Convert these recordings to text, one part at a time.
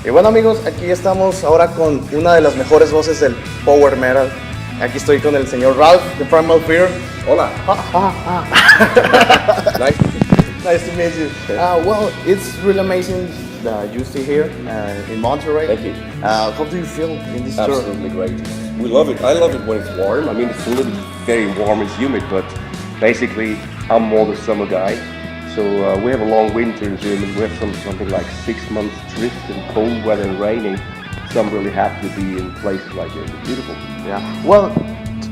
Y bueno amigos, aquí estamos ahora con una de las mejores voces del power metal. Aquí estoy con el señor Ralf de Primal Fear. Hola. Nice to meet you. Well, it's really amazing that you stay here in Monterrey. Thank you. How do you feel in this tour? Absolutely great. We love it. I love it when it's warm. I mean, it's a little very warm and humid, but basically I'm more the summer guy. So we have a long winter in Germany. We have something like 6 months drift and cold weather and raining. So I'm really happy to be in places like this. It's beautiful. Yeah. Well,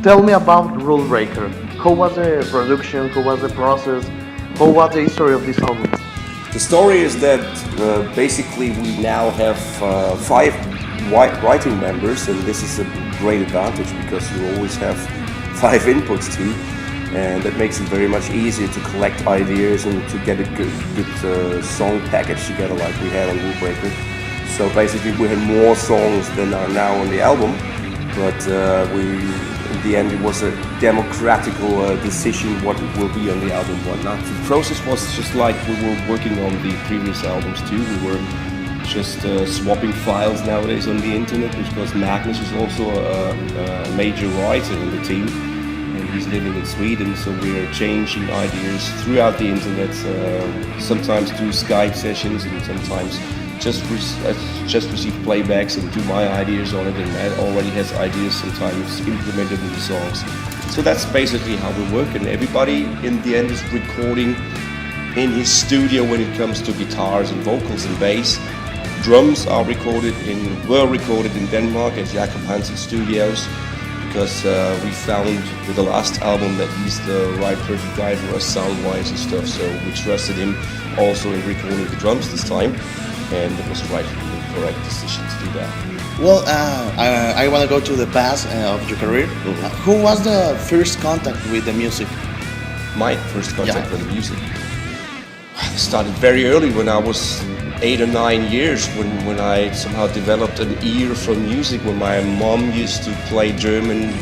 tell me about Rule Breaker. How was the production? How was the process? How was the history of this album? The story is that basically we now have 5 writing members, and this is a great advantage because you always have 5 inputs too. And that makes it very much easier to collect ideas and to get a good song package together like we had on Rule Breaker. So basically we had more songs than are now on the album, but in the end it was a democratical decision what will be on the album, what not. The process was just like we were working on the previous albums too. We were just swapping files nowadays on the internet because Magnus is also a major writer in the team. He's living in Sweden, so we're changing ideas throughout the internet, sometimes do Skype sessions and sometimes just receive playbacks and do my ideas on it, and Matt already has ideas sometimes implemented in the songs. So that's basically how we work, and everybody in the end is recording in his studio when it comes to guitars and vocals and bass. Drums were recorded in Denmark at Jakob Hansen Studios, because we found with the last album that he's the right perfect guy for us sound-wise and stuff, so we trusted him also in recording the drums this time, and it was the correct decision to do that. Well, I want to go to the past of your career. Mm-hmm. Who was the first contact with the music? My first contact with the music? I started very early when I was 8 or 9 years when I somehow developed an ear for music. When my mom used to play German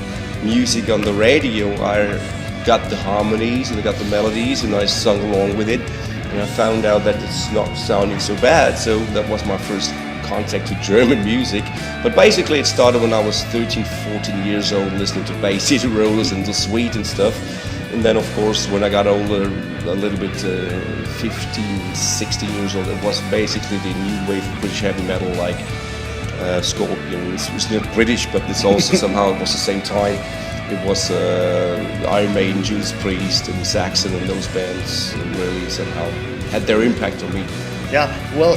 music on the radio, I got the harmonies and I got the melodies and I sung along with it, and I found out that it's not sounding so bad, so that was my first contact to German music. But basically it started when I was 13, 14 years old, listening to Bay City Rollers and The Sweet and stuff. And then of course when I got older, a little bit 15, 16 years old, it was basically the new wave of British heavy metal like Scorpions. It was not British, but it's also somehow it was the same time. It was Iron Maiden, Judas Priest and Saxon, and those bands really somehow had their impact on me. Yeah, well,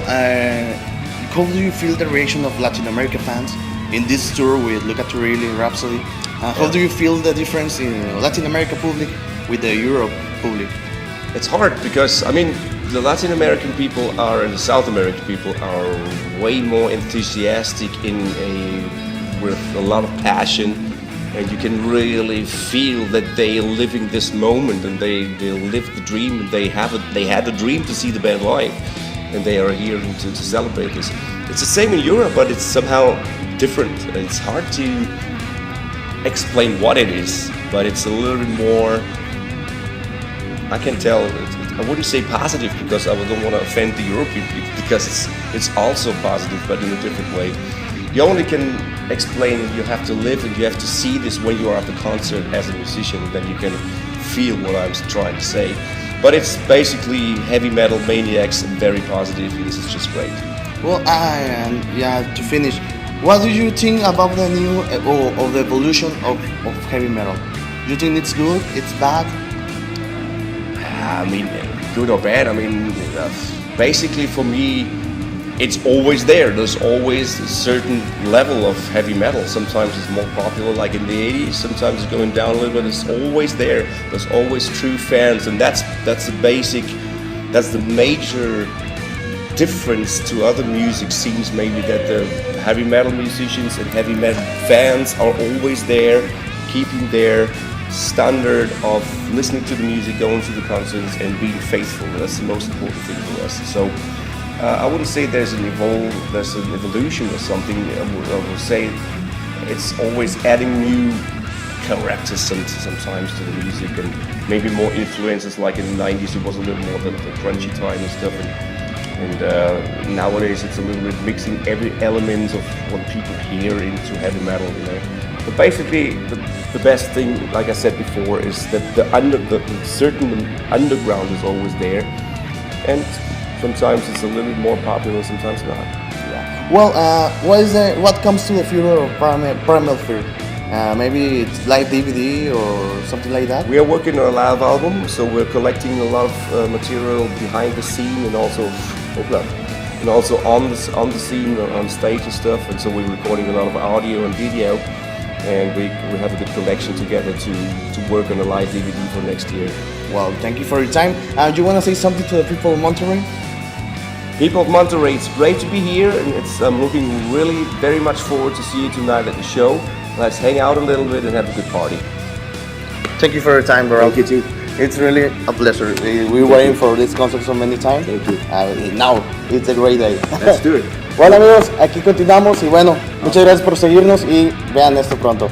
how do you feel the reaction of Latin American fans in this tour with Luca, Turilli Rhapsody? How do you feel the difference in Latin American public with the Europe public? It's hard because, I mean, the Latin American people and the South American people are way more enthusiastic with a lot of passion, and you can really feel that they are living this moment and they live the dream, and they had a dream to see the band live, and they are here to celebrate this. It's the same in Europe, but it's somehow different. It's hard to explain what it is, but it's a little bit more, I can tell, I wouldn't say positive because I don't want to offend the European people, because it's also positive but in a different way. You only can explain, you have to live and you have to see this when you are at the concert as a musician, then you can feel what I'm trying to say. But it's basically heavy metal maniacs and very positive, and this is just great. Well, to finish, what do you think about the new or the evolution of heavy metal? Do you think it's good? It's bad? I mean, good or bad? I mean, basically for me, it's always there. There's always a certain level of heavy metal. Sometimes it's more popular, like in the 80s. Sometimes it's going down a little bit. It's always there. There's always true fans, and that's the major difference to other music scenes, maybe, that the heavy metal musicians and heavy metal fans are always there, keeping their standard of listening to the music, going to the concerts and being faithful. That's the most important thing for us. So I wouldn't say there's an evolution or something. I would say it's always adding new characters sometimes to the music, and maybe more influences. Like in the 90s it was a little more the crunchy time and stuff, and And nowadays it's a little bit mixing every element of what people hear into heavy metal, you know. But basically, the best thing, like I said before, is that the certain underground is always there, and sometimes it's a little bit more popular, sometimes not. Yeah. Well, what comes to the future of Primal Fear? Maybe it's live DVD or something like that? We are working on a live album, so we're collecting a lot of material behind the scene and also on the scene, on stage and stuff. And so we're recording a lot of audio and video, and we have a good collection together to work on a live DVD for next year. Well, thank you for your time. Do you want to say something to the people of Monterrey? People of Monterrey, it's great to be here, and I'm looking really very much forward to see you tonight at the show. Let's hang out a little bit and have a good party. Thank you for your time, Ralf. Thank you too. It's really a pleasure. We were waiting for this concert so many times. Thank you. Now, it's a great day. Let's do it. Bueno amigos, aquí continuamos y bueno, muchas gracias por seguirnos y vean esto pronto.